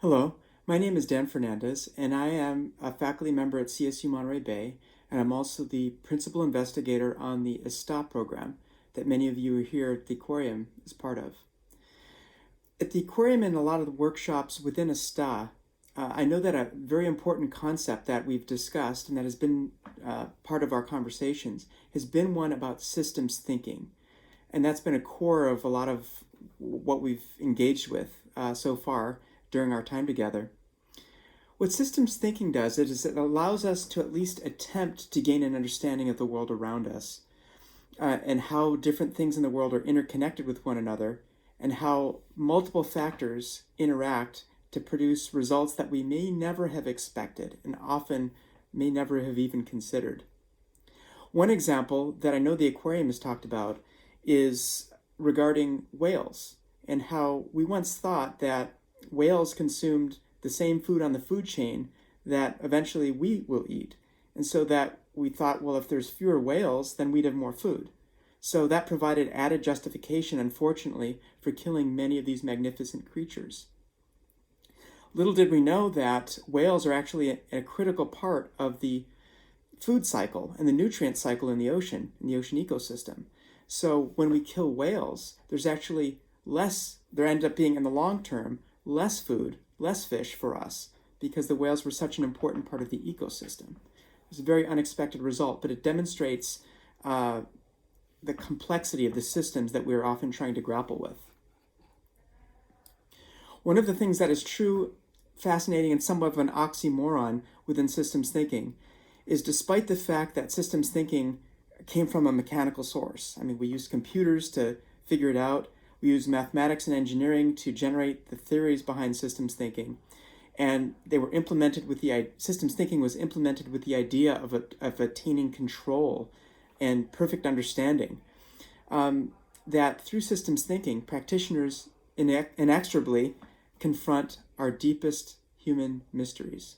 Hello, my name is Dan Fernandez, and I am a faculty member at CSU Monterey Bay, and I'm also the principal investigator on the ESTA program that many of you here at the aquarium is part of. At the aquarium and a lot of the workshops within ESTA, I know that a very important concept that we've discussed and that has been part of our conversations has been one about systems thinking. And that's been a core of a lot of what we've engaged with so far during our time together. What systems thinking does is it allows us to at least attempt to gain an understanding of the world around us and how different things in the world are interconnected with one another and how multiple factors interact to produce results that we may never have expected and often may never have even considered. One example that I know the aquarium has talked about is regarding whales and how we once thought that whales consumed the same food on the food chain that eventually we will eat. And so that we thought, well, if there's fewer whales, then we'd have more food. So that provided added justification, unfortunately, for killing many of these magnificent creatures. Little did we know that whales are actually a critical part of the food cycle and the nutrient cycle in the ocean ecosystem. So when we kill whales, there's actually there end up being in the long term, less food, less fish for us because the whales were such an important part of the ecosystem. It's a very unexpected result, but it demonstrates the complexity of the systems that we're often trying to grapple with. One of the things that is true, fascinating, and somewhat of an oxymoron within systems thinking is despite the fact that systems thinking came from a mechanical source. I mean, we used computers to figure it out. We use mathematics and engineering to generate the theories behind systems thinking. And they were implemented with systems thinking was implemented with the idea of attaining control and perfect understanding. That through systems thinking, practitioners inexorably confront our deepest human mysteries.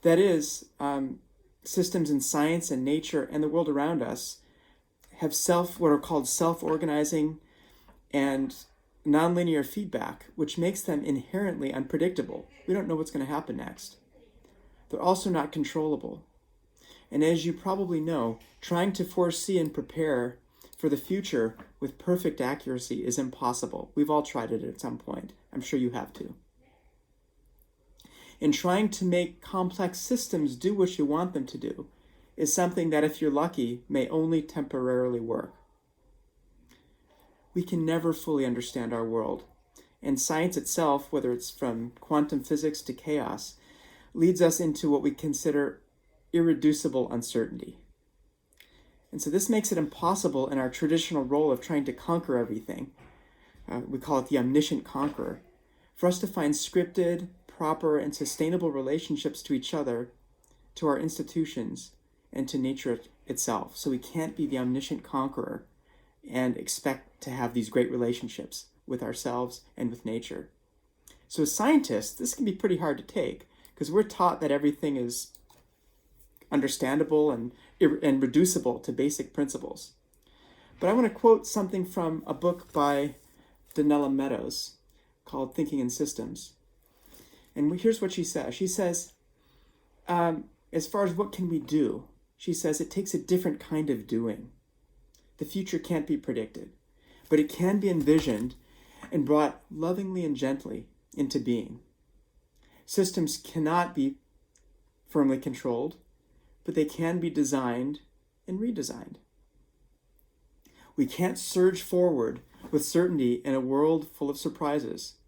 That is, systems in science and nature and the world around us have what are called self-organizing and nonlinear feedback, which makes them inherently unpredictable. We don't know what's going to happen next. They're also not controllable. And as you probably know, trying to foresee and prepare for the future with perfect accuracy is impossible. We've all tried it at some point. I'm sure you have too. And trying to make complex systems do what you want them to do is something that, if you're lucky, may only temporarily work. We can never fully understand our world. And science itself, whether it's from quantum physics to chaos, leads us into what we consider irreducible uncertainty. And so this makes it impossible in our traditional role of trying to conquer everything. We call it the omniscient conqueror. For us to find scripted, proper, and sustainable relationships to each other, to our institutions, and to nature itself. So we can't be the omniscient conqueror and expect to have these great relationships with ourselves and with nature. So as scientists, this can be pretty hard to take because we're taught that everything is understandable and reducible to basic principles. But I want to quote something from a book by Donella Meadows called Thinking in Systems. And here's what she says. She says, as far as what can we do, she says it takes a different kind of doing. The future can't be predicted, but it can be envisioned and brought lovingly and gently into being. Systems cannot be firmly controlled, but they can be designed and redesigned. We can't surge forward with certainty in a world full of surprises,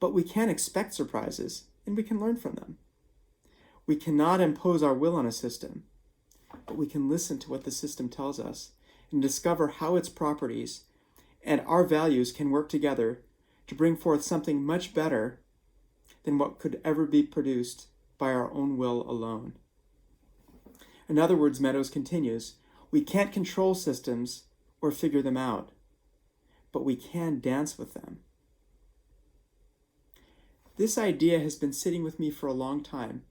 but we can expect surprises and we can learn from them. We cannot impose our will on a system, but we can listen to what the system tells us and discover how its properties and our values can work together to bring forth something much better than what could ever be produced by our own will alone. In other words, Meadows continues, we can't control systems or figure them out, but we can dance with them. This idea has been sitting with me for a long time,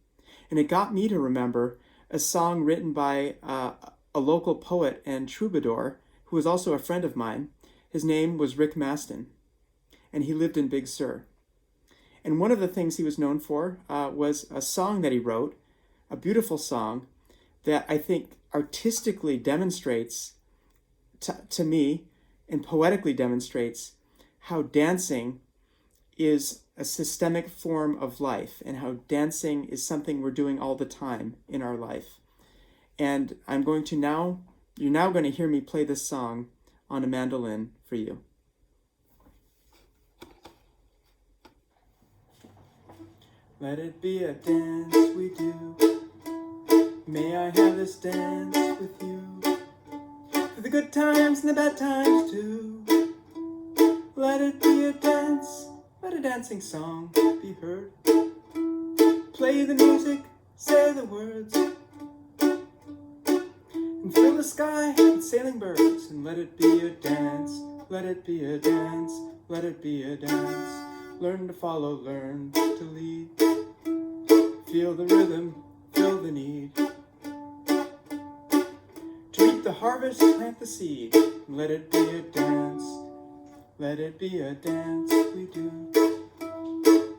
and it got me to remember a song written by a local poet and troubadour who was also a friend of mine. His name was Rick Maston, and he lived in Big Sur. And one of the things he was known for was a song that he wrote, a beautiful song that I think artistically demonstrates to me and poetically demonstrates how dancing is a systemic form of life and how dancing is something we're doing all the time in our life. And you're now going to hear me play this song on a mandolin for you. Let it be a dance we do. May I have this dance with you. For the good times and the bad times too. Let it be a dance. Let a dancing song be heard. Play the music, say the words, and fill the sky with sailing birds. And let it be a dance, let it be a dance, let it be a dance. Learn to follow, learn to lead. Feel the rhythm, feel the need. To reap the harvest, plant the seed. And let it be a dance, let it be a dance we do.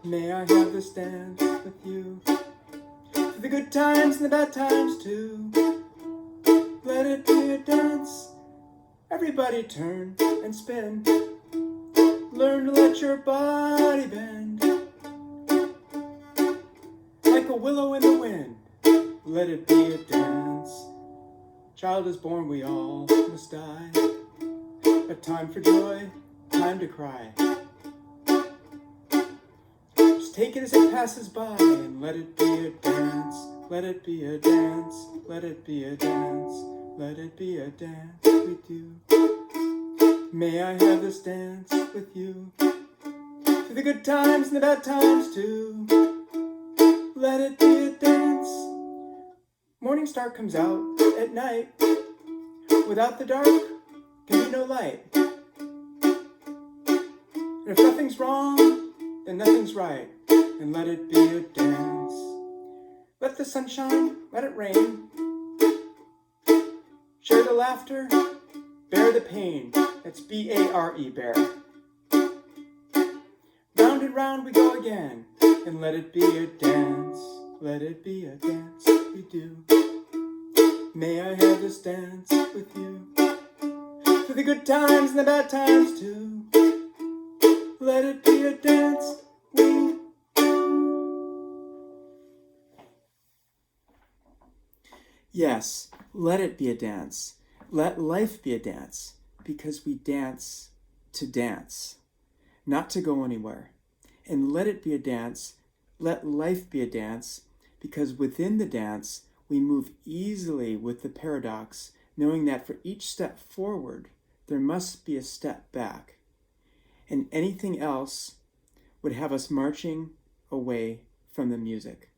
May I have this dance with you. For the good times and the bad times too. Let it be a dance. Everybody turn and spin. Learn to let your body bend. Like a willow in the wind. Let it be a dance. Child is born, we all must die. A time for joy, time to cry. Just take it as it passes by and let it be a dance. Let it be a dance. Let it be a dance. Let it be a dance we do. May I have this dance with you. For the good times and the bad times too. Let it be a dance. Morning star comes out at night. Without the dark, can be no light. And if nothing's wrong, then nothing's right. And let it be a dance. Let the sun shine, let it rain. Share the laughter, bear the pain. That's B-A-R-E, bear. Round and round we go again. And let it be a dance. Let it be a dance we do. May I have this dance with you. For the good times and the bad times too. Let it be a dance we do. Yes, let it be a dance. Let life be a dance. Because we dance to dance, not to go anywhere. And let it be a dance. Let life be a dance. Because within the dance, we move easily with the paradox, knowing that for each step forward, there must be a step back. And anything else would have us marching away from the music.